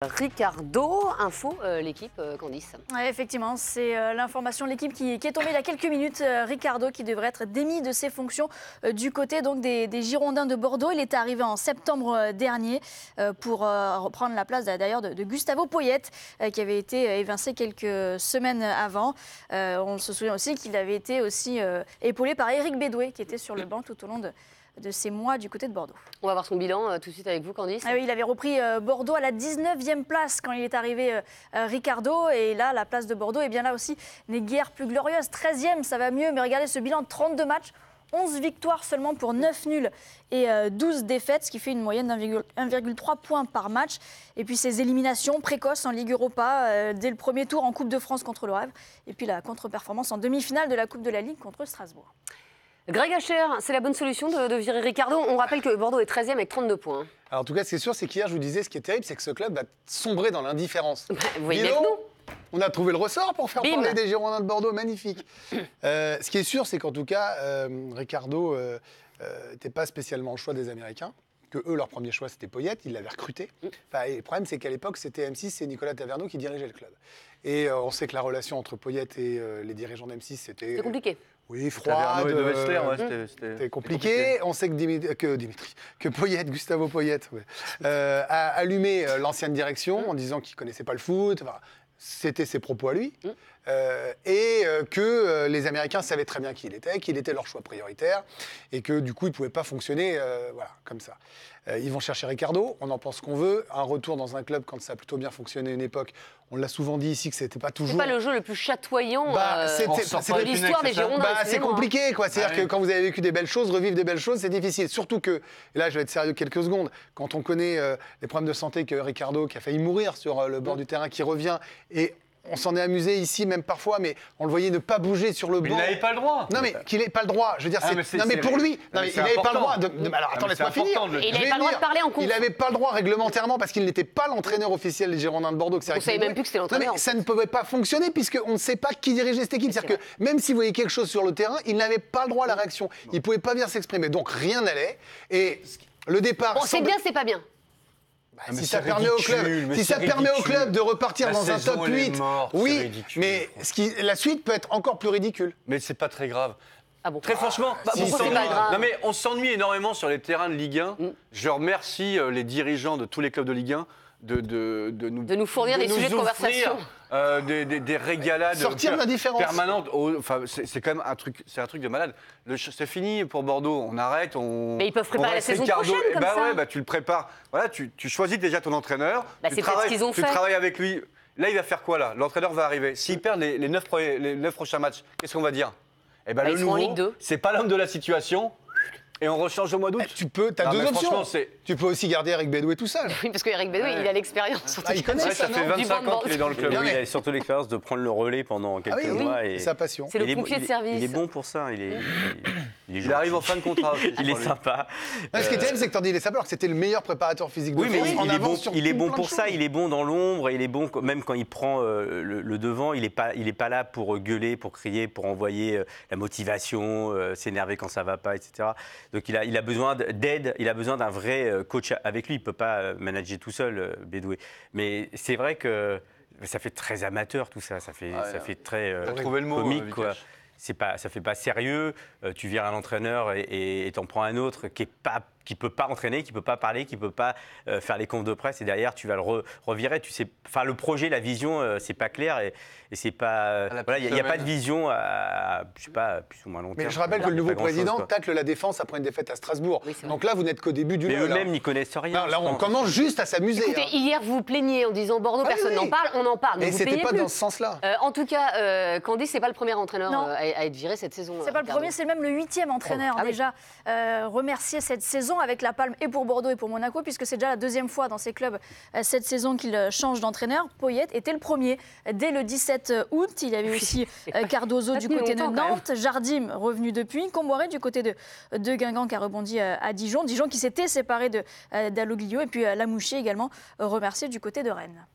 Ricardo, info, l'équipe, Candice. Ouais, effectivement, c'est l'information de l'équipe qui est tombée il y a quelques minutes. Ricardo qui devrait être démis de ses fonctions du côté donc, des Girondins de Bordeaux. Il est arrivé en septembre dernier pour reprendre la place d'ailleurs de Gustavo Poyet qui avait été évincé quelques semaines avant. On se souvient aussi qu'il avait été aussi épaulé par Eric Bédoué qui était sur le banc tout au long de ces mois du côté de Bordeaux. On va voir son bilan tout de suite avec vous, Candice. Ah oui, il avait repris Bordeaux à la 19e place quand il est arrivé Ricardo. Et là, la place de Bordeaux, et bien là aussi, n'est guère plus glorieuse. 13e, ça va mieux. Mais regardez ce bilan, 32 matchs, 11 victoires seulement pour 9 nuls et 12 défaites, ce qui fait une moyenne d'1,3 points par match. Et puis ces éliminations précoces en Ligue Europa, dès le premier tour en Coupe de France contre le Havre. Et puis la contre-performance en demi-finale de la Coupe de la Ligue contre Strasbourg. Greg Hacher, c'est la bonne solution de virer Ricardo. On rappelle que Bordeaux est 13e avec 32 points. Alors en tout cas, ce qui est sûr, c'est qu'hier, je vous disais, ce qui est terrible, c'est que ce club va sombrer dans l'indifférence. Vous voyez bien que nous. On a trouvé le ressort pour faire parler des Girondins de Bordeaux, magnifique. Ce qui est sûr, c'est qu'en tout cas, Ricardo n'était pas spécialement le choix des Américains. Que eux, leur premier choix, c'était Poyet, ils l'avaient recruté. Enfin, et le problème, c'est qu'à l'époque, c'était M6 et Nicolas Taverneau qui dirigeaient le club. Et on sait que la relation entre Poyet et les dirigeants d'M6, c'était... C'est compliqué. Oui, froide, c'était compliqué. On sait que Poyet, Gustavo Poyet, a allumé l'ancienne direction en disant qu'il ne connaissait pas le foot. Enfin, c'était ses propos à lui. Et que les Américains savaient très bien qui qu'il était leur choix prioritaire, et que du coup, ils ne pouvaient pas fonctionner comme ça. Ils vont chercher Ricardo, on en pense qu'on veut. Un retour dans un club, quand ça a plutôt bien fonctionné à une époque, on l'a souvent dit ici que c'était pas toujours... C'est pas le jeu le plus chatoyant de l'histoire des Girondins. C'est compliqué, quoi. C'est-à-dire que quand vous avez vécu des belles choses, revivre des belles choses, c'est difficile. Surtout que, et là je vais être sérieux quelques secondes, quand on connaît les problèmes de santé que Ricardo, qui a failli mourir sur le bord du terrain, qui revient, et on s'en est amusé ici, même parfois, mais on le voyait ne pas bouger sur le banc. Mais il n'avait pas le droit. Non, mais qu'il n'ait pas le droit. Je veux dire, non, mais pour lui, il n'avait pas le droit. Alors, attends, laisse-moi finir. Et il n'avait pas le droit de parler en cours. Il n'avait pas le droit réglementairement parce qu'il n'était pas l'entraîneur officiel des Girondins de Bordeaux. On ne savait même plus que c'était l'entraîneur. Non, mais ça ne pouvait pas fonctionner puisqu'on ne sait pas qui dirigeait cette équipe. C'est-à-dire que même s'il voyait quelque chose sur le terrain, il n'avait pas le droit à la réaction. Il ne pouvait pas bien s'exprimer. Donc, rien n'allait. Et le départ... Bon, c'est bien, c'est pas bien. Si ça permet au club de repartir dans un top 8, oui, mais la suite peut être encore plus ridicule. Mais c'est pas très grave. Ah bon. Très franchement, non mais on s'ennuie énormément sur les terrains de Ligue 1. Je remercie les dirigeants de tous les clubs de Ligue 1 de nous fournir des sujets de conversation. Des régalades sortir de l'indifférence permanente. Enfin, c'est quand même un truc de malade. C'est fini pour Bordeaux, on arrête. Mais ils peuvent préparer la saison prochaine comme ça. Ouais, tu le prépares. Voilà, tu choisis déjà ton entraîneur. C'est peut-être ce qu'ils ont fait. Tu travailles avec lui. Là, il va faire quoi là? L'entraîneur va arriver. S'il perd les 9 prochains matchs, qu'est-ce qu'on va dire? Eh ben, le nouveau, c'est pas l'homme de la situation. Et on rechange au mois d'août. T'as deux options. Tu peux aussi garder Eric Bédoué tout seul. Oui, parce qu'Eric Bédoué, il a l'expérience. Il connaît ça fait 25 ans qu'il est dans le club. Oui, il a surtout l'expérience de prendre le relais pendant quelques mois. C'est sa passion. C'est le pompier de service. Il est bon pour ça. Il arrive en fin de contrat. Il est sympa. Ce qui est terrible, c'est que t'en dis il est sympa alors que c'était le meilleur préparateur physique de France. Oui, mais il est bon pour ça. Il est bon dans l'ombre. Il est bon même quand il prend le devant. Il est pas là pour gueuler, pour crier, pour envoyer la motivation, s'énerver quand ça va pas, etc. Donc il a besoin d'aide, il a besoin d'un vrai coach avec lui. Il ne peut pas manager tout seul, Bédoué. Mais c'est vrai que ça fait très amateur tout ça. Ça fait très comique, quoi. Ça fait pas sérieux. Tu vires un entraîneur et t'en prends un autre qui peut pas entraîner, qui peut pas parler, qui peut pas faire les confs de presse, et derrière tu vas le revirer. Tu sais, enfin le projet, la vision, c'est pas clair et c'est pas. Voilà, il y a pas de vision à je sais pas plus ou moins long terme. Mais je rappelle que le nouveau président tacle la défense après une défaite à Strasbourg. Oui, donc là, vous n'êtes qu'au début du. Mais eux-mêmes n'y connaissent rien. Là, on commence juste à s'amuser. Écoutez, hier vous vous plaignez en disant Bordeaux, personne n'en parle, on en parle. Mais c'était pas dans ce sens-là. En tout cas, Candice, c'est pas le premier entraîneur à être viré cette saison. C'est pas le premier, c'est même le 8e entraîneur déjà remercié cette saison avec la palme et pour Bordeaux et pour Monaco, puisque c'est déjà la deuxième fois dans ces clubs cette saison qu'il change d'entraîneur. Poyet était le premier dès le 17 août. Il y avait aussi Cardozo du côté de Nantes, Jardim revenu depuis, Comboiré du côté de Guingamp qui a rebondi à Dijon. Dijon qui s'était séparé d'Aloglio, et puis Lamouchi également remercié du côté de Rennes.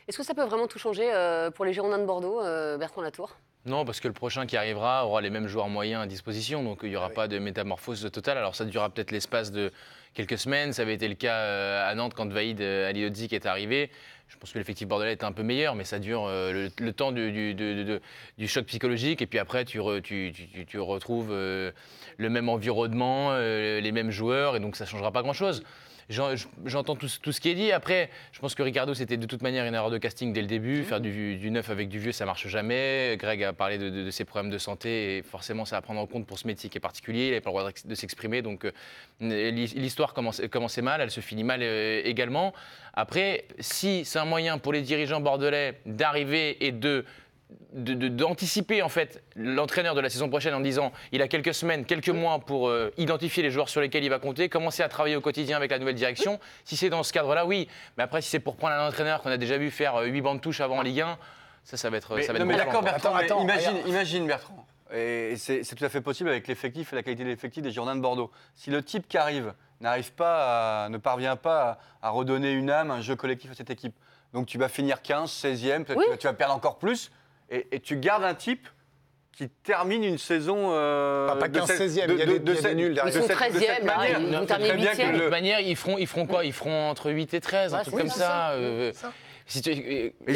Est-ce que ça peut vraiment tout changer pour les Girondins de Bordeaux, Bertrand Latour? Non, parce que le prochain qui arrivera aura les mêmes joueurs moyens à disposition, donc il n'y aura pas de métamorphose totale. Alors ça durera peut-être l'espace de quelques semaines. Ça avait été le cas à Nantes quand Vahid Halilhodžić est arrivé. Je pense que l'effectif bordelais est un peu meilleur, mais ça dure le temps du choc psychologique. Et puis après, tu retrouves le même environnement, les mêmes joueurs, et donc ça ne changera pas grand-chose. J'entends tout ce qui est dit. Après, je pense que Ricardo, c'était de toute manière une erreur de casting dès le début. Faire du neuf avec du vieux, ça marche jamais. Greg a parlé de ses problèmes de santé et forcément, ça à prendre en compte pour ce métier qui est particulier. Il n'avait pas le droit de s'exprimer. Donc, l'histoire commençait mal, elle se finit mal également. Après, si c'est un moyen pour les dirigeants bordelais d'arriver et d'anticiper en fait l'entraîneur de la saison prochaine en disant il a quelques semaines, quelques mois pour identifier les joueurs sur lesquels il va compter, commencer à travailler au quotidien avec la nouvelle direction. Si c'est dans ce cadre-là, oui. Mais après, si c'est pour prendre un entraîneur qu'on a déjà vu faire 8 bancs de touche avant en Ligue 1, ça va être. Mais d'accord, Bertrand. Attends, imagine Bertrand. Et c'est tout à fait possible avec l'effectif et la qualité de l'effectif des Girondins de Bordeaux. Si le type qui arrive ne parvient pas à redonner une âme, un jeu collectif à cette équipe, donc tu vas finir 15, 16e, peut-être tu vas perdre encore plus. Et tu gardes un type qui termine une saison. Pas 15-16e, il y a des nuls derrière. Ils sont 13e, là, ils vont terminer 8e. De toute manière, ils feront quoi? Ils feront entre 8 et 13, un truc comme ça. Ils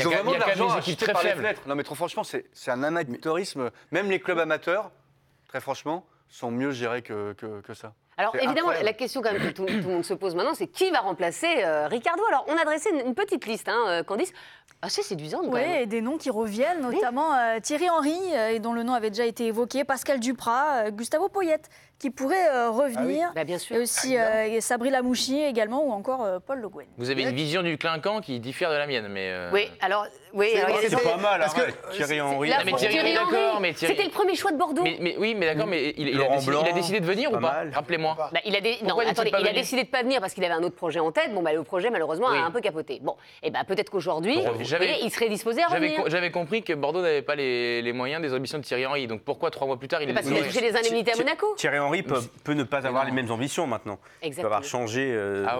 ont vraiment de l'argent à acheter par les fenêtres. Non, mais trop franchement, c'est un amateurisme. Même les clubs amateurs, très franchement, sont mieux gérés que ça. Alors évidemment, la question quand même que tout le monde se pose maintenant, c'est qui va remplacer Ricardo? Alors on a dressé une petite liste, Candice, assez séduisante. Oui, et des noms qui reviennent, notamment Thierry Henry, et dont le nom avait déjà été évoqué, Pascal Duprat, Gustavo Poyet, qui pourrait revenir. Bah, bien sûr. Et aussi Sabri Lamouchi également, ou encore Paul Le Guen. Vous avez une vision du clinquant qui diffère de la mienne, mais. Oui, alors. C'est pas mal, parce que Thierry Henry. Mais Thierry Henry, d'accord, mais Thierry. C'était le premier choix de Bordeaux. Oui, mais d'accord, mais il a décidé de venir ou pas? Rappelez-moi. Bah, il a décidé de pas venir parce qu'il avait un autre projet en tête. Bon, bah, le projet, malheureusement, a un peu capoté. Bon, et bah, peut-être qu'aujourd'hui, il serait disposé à revenir. J'avais compris que Bordeaux n'avait pas les moyens des ambitions de Thierry Henry. Donc pourquoi 3 mois plus tard, il est parce qu'il a touché les indemnités à Monaco. Thierry Henry peut ne pas avoir les mêmes ambitions maintenant. Il peut avoir changé.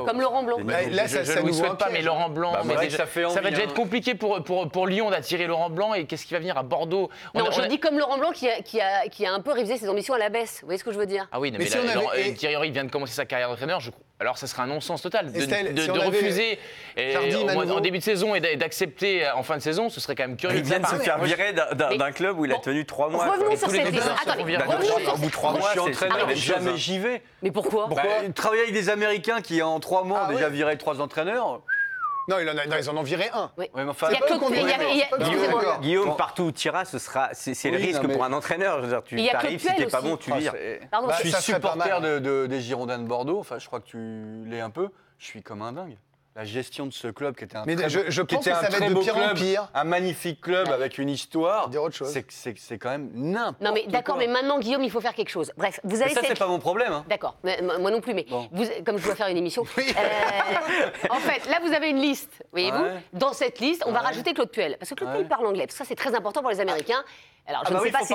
Comme Laurent Blanc. Là, je ne vous souhaite pas, mais Laurent Blanc, ça va déjà être compliqué pour Lyon d'attirer Laurent Blanc. Et qu'est-ce qui va venir à Bordeaux? Non, je dis comme Laurent Blanc qui a un peu révisé ses ambitions à la baisse. Vous voyez ce que je veux dire? Ah oui, mais Thierry Henry vient de commencer sa carrière d'entraîneur. Alors ça serait un non-sens total de refuser en début de saison et d'accepter en fin de saison. Ce serait quand même curieux. Il vient de se faire virer d'un club où il a tenu 3 mois. Revenons sur cette liste. Attendez, au bout de 3 mois, je suis entraîneur, mais jamais j'y vais. Mais pourquoi? Travailler avec des Américains qui en 3 mois ont déjà viré 3 entraîneurs. Non, ils en ont viré un. Oui. Ouais, mais enfin, Guillaume, partout où tu iras, c'est le risque pour un entraîneur. Je veux dire, tu arrives, si t'es pas bon, tu vires. Je suis supporter des Girondins de Bordeaux. Enfin, je crois que tu l'es un peu. Je suis comme un dingue. La gestion de ce club qui était un très beau club, un magnifique club avec une histoire, c'est quand même n'importe quoi. Non mais d'accord, mais maintenant Guillaume, il faut faire quelque chose. Bref, vous avez ça c'est pas mon problème. D'accord, moi non plus, mais comme je dois faire une émission, en fait, là vous avez une liste, voyez-vous. Dans cette liste, on va rajouter Claude Puel, parce que Claude Puel parle anglais. Ça c'est très important pour les Américains. Alors, je ne sais pas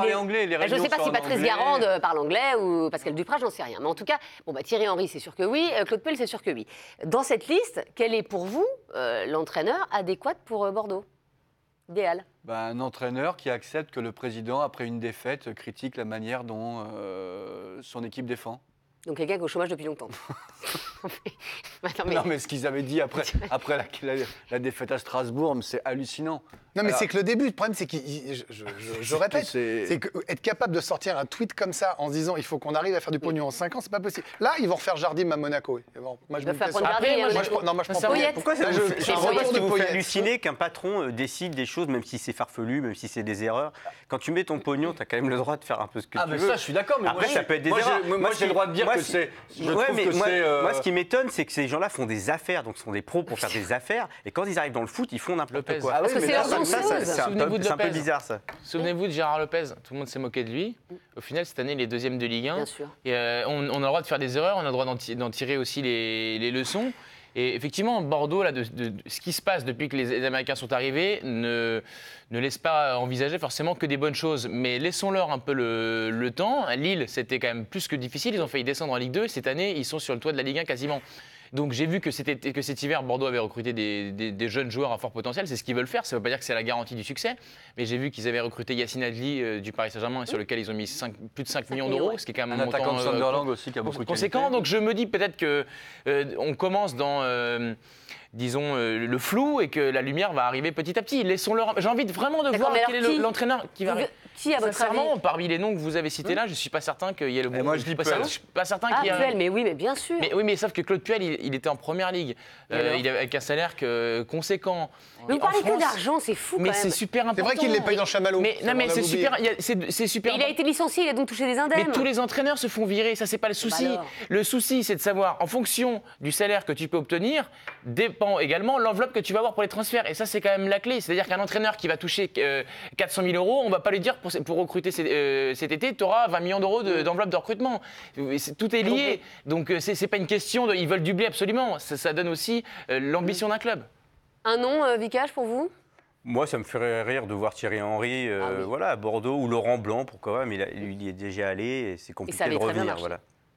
si Patrice Garande parle anglais ou Pascal Duprat, j'en sais rien. Mais en tout cas, Thierry Henry, c'est sûr que oui. Claude Puel, c'est sûr que oui. Dans cette liste, quel est pour vous l'entraîneur adéquat pour Bordeaux? Idéal. Un entraîneur qui accepte que le président, après une défaite, critique la manière dont son équipe défend. Donc quelqu'un qui est au chômage depuis longtemps. Non, mais ce qu'ils avaient dit après la défaite à Strasbourg, c'est hallucinant. Non, mais c'est que le début, le problème, c'est que, je répète, c'est qu'être capable de sortir un tweet comme ça en se disant il faut qu'on arrive à faire du pognon en 5 ans, c'est pas possible. Là, ils vont refaire Jardim à Monaco. Bon, moi, je me Pourquoi ça vous fait halluciner qu'un patron décide des choses, même si c'est farfelu, même si c'est des erreurs? Quand tu mets ton pognon, tu as quand même le droit de faire un peu ce que tu veux. Ah, mais ça, je suis d'accord. Mais après, ça peut être des erreurs. Moi, j'ai le droit de dire que c'est. Moi, ce qui m'étonne, c'est que ces gens-là font des affaires, donc sont des pros pour faire des affaires, et quand ils arrivent dans le foot, ils font n'importe quoi. Parce que c'est c'est un peu bizarre, ça. Souvenez-vous de Gérard Lopez, tout le monde s'est moqué de lui. Au final, cette année, il est deuxième de Ligue 1. Bien sûr. Et, on a le droit de faire des erreurs, on a le droit d'en tirer aussi les leçons. Et effectivement, Bordeaux, là, ce qui se passe depuis que les Américains sont arrivés ne laisse pas envisager forcément que des bonnes choses. Mais laissons-leur un peu le temps. Lille, c'était quand même plus que difficile. Ils ont failli descendre en Ligue 2. Cette année, ils sont sur le toit de la Ligue 1 quasiment. Donc j'ai vu que cet hiver, Bordeaux avait recruté des jeunes joueurs à fort potentiel. C'est ce qu'ils veulent faire. Ça ne veut pas dire que c'est la garantie du succès. Mais j'ai vu qu'ils avaient recruté Yacine Adli du Paris Saint-Germain, sur lequel ils ont mis plus de 5 millions d'euros, ce qui est quand même un attaquant de Sunderland aussi qui a beaucoup de conséquent. Donc je me dis peut-être qu'on commence dans... disons, le flou et que la lumière va arriver petit à petit. Laissons-leur. J'ai envie vraiment de voir quel est l'entraîneur qui va arriver. Qui, à votre avis, parmi les noms que vous avez cités là, je ne suis pas certain qu'il y ait le bon. Moi, je dis je suis pas certain qu'il y ait. Puel, mais oui, mais bien sûr. Mais sauf que Claude Puel, il était en première ligue. Il avait avec un salaire conséquent. Mais vous parlez que d'argent, c'est fou quand même. Mais c'est super important. C'est vrai qu'il les paye dans Chamallow. Mais c'est super. C'est super. Il a été licencié, il a donc touché des indemnes. Mais tous les entraîneurs se font virer, ça c'est pas le souci. Le souci, c'est de savoir, en fonction du salaire que tu peux obtenir, dépend également l'enveloppe que tu vas avoir pour les transferts. Et ça, c'est quand même la clé. C'est-à-dire qu'un entraîneur qui va toucher 400 000 euros, on va pas lui dire pour recruter cet été, tu auras 20 millions d'euros d'enveloppe de recrutement. Tout est lié. Donc c'est pas une question de, ils veulent du blé absolument. Ça donne aussi l'ambition d'un club. Un nom, Vicage, pour vous? Moi, ça me ferait rire de voir Thierry Henry voilà, à Bordeaux ou Laurent Blanc, pourquoi pas, mais il y est déjà allé et c'est compliqué de revenir. Voilà.